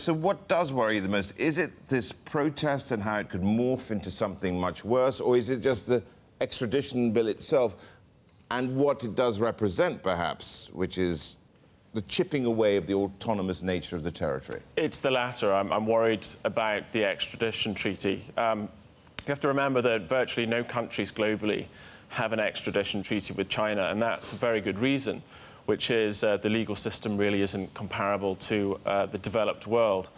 So what does worry you the most? Is it this protest and how it could morph into something much worse, or is it just the extradition bill itself and what it does represent, perhaps, which is the chipping away of the autonomous nature of the territory? It's the latter. I'm worried about the extradition treaty. You have to remember that virtually no countries globally have an extradition treaty with China, and that's for very good reason, which is the legal system really isn't comparable to the developed world.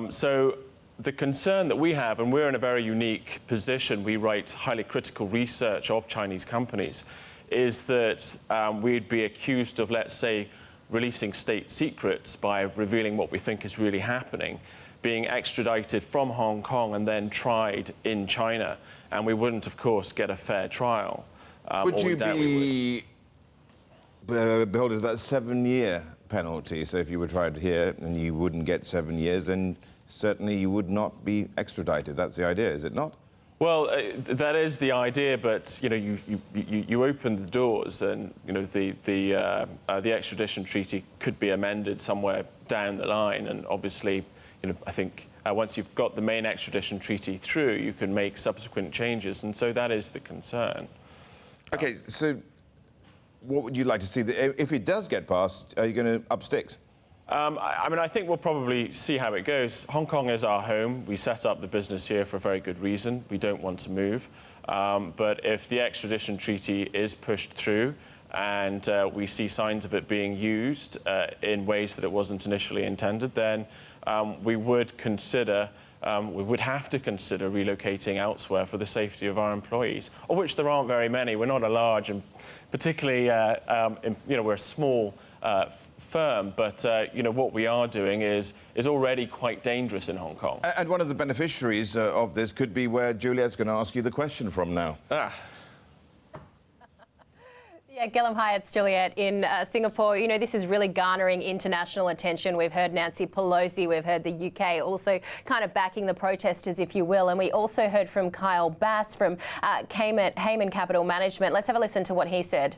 So the concern that we have, and we're in a very unique position, we write highly critical research of Chinese companies, is that we'd be accused of, let's say, releasing state secrets by revealing what we think is really happening, being extradited from Hong Kong and then tried in China. And we wouldn't, of course, get a fair trial. Would you be beholden to that 7-year penalty? So if you were tried here and you wouldn't get 7 years, then certainly you would not be extradited. That's the idea, is it not? Well, that is the idea, but you open the doors, and the extradition treaty could be amended somewhere down the line, and obviously, I think once you've got the main extradition treaty through, you can make subsequent changes, and so that is the concern. Okay, so what would you like to see? If it does get passed, are you going to up sticks? I mean, I think we'll probably see how it goes. Hong Kong is our home. We set up the business here for a very good reason. We don't want to move. But if the extradition treaty is pushed through and we see signs of it being used in ways that it wasn't initially intended, then we would have to consider relocating elsewhere for the safety of our employees, of which there aren't very many. We're not a large, and particularly, we're a small firm, but what we are doing is already quite dangerous in Hong Kong. And one of the beneficiaries of this could be where Juliet's going to ask you the question from now. Yeah, Gillem, hi, it's Juliet in Singapore. This is really garnering international attention. We've heard Nancy Pelosi, we've heard the UK also kind of backing the protesters, if you will. And we also heard from Kyle Bass from Hayman Capital Management. Let's have a listen to what he said.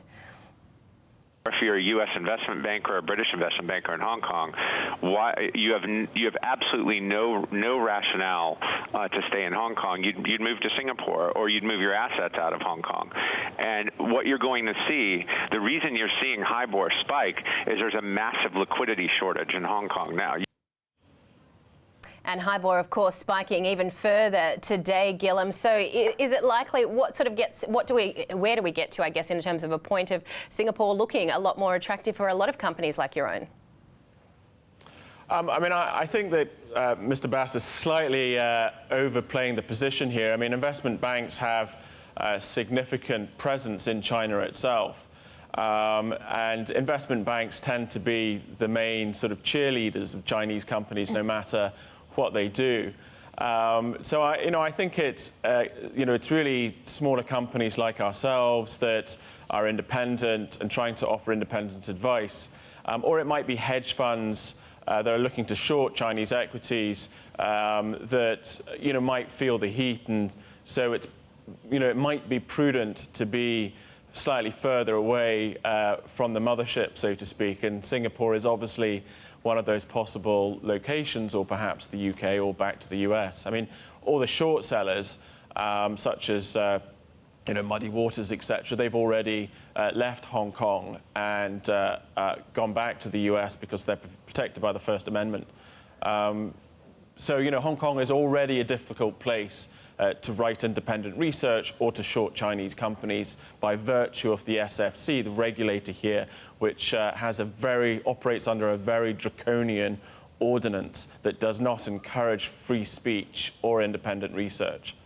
If you're a U.S. investment banker or a British investment banker in Hong Kong, why you have absolutely no rationale to stay in Hong Kong. You'd move to Singapore, or you'd move your assets out of Hong Kong. And what you're going to see, the reason you're seeing HIBOR spike is there's a massive liquidity shortage in Hong Kong now. And HIBOR, of course, spiking even further today, Gillem. So is it likely, where do we get to, I guess, in terms of a point of Singapore looking a lot more attractive for a lot of companies like your own? I think that Mr. Bass is slightly overplaying the position here. I mean, investment banks have a significant presence in China itself. And investment banks tend to be the main sort of cheerleaders of Chinese companies, no matter what they do. So I think it's really smaller companies like ourselves that are independent and trying to offer independent advice, or it might be hedge funds that are looking to short Chinese equities that might feel the heat, and so it might be prudent to be slightly further away from the mothership, so to speak. And Singapore is obviously one of those possible locations, or perhaps the UK, or back to the US. I mean, all the short sellers, such as Muddy Waters, etc., they've already left Hong Kong and gone back to the US because they're protected by the First Amendment. So, Hong Kong is already a difficult place to write independent research or to short Chinese companies by virtue of the SFC, the regulator here, which operates under a very draconian ordinance that does not encourage free speech or independent research.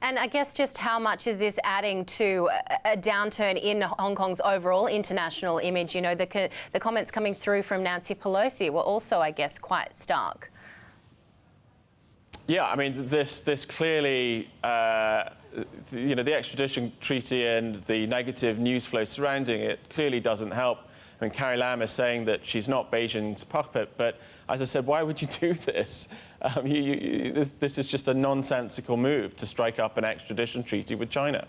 And I guess just how much is this adding to a downturn in Hong Kong's overall international image? The comments coming through from Nancy Pelosi were also, I guess, quite stark. Yeah, I mean, this clearly, the extradition treaty and the negative news flow surrounding it clearly doesn't help. I mean, Carrie Lam is saying that she's not Beijing's puppet, but as I said, why would you do this? This is just a nonsensical move to strike up an extradition treaty with China.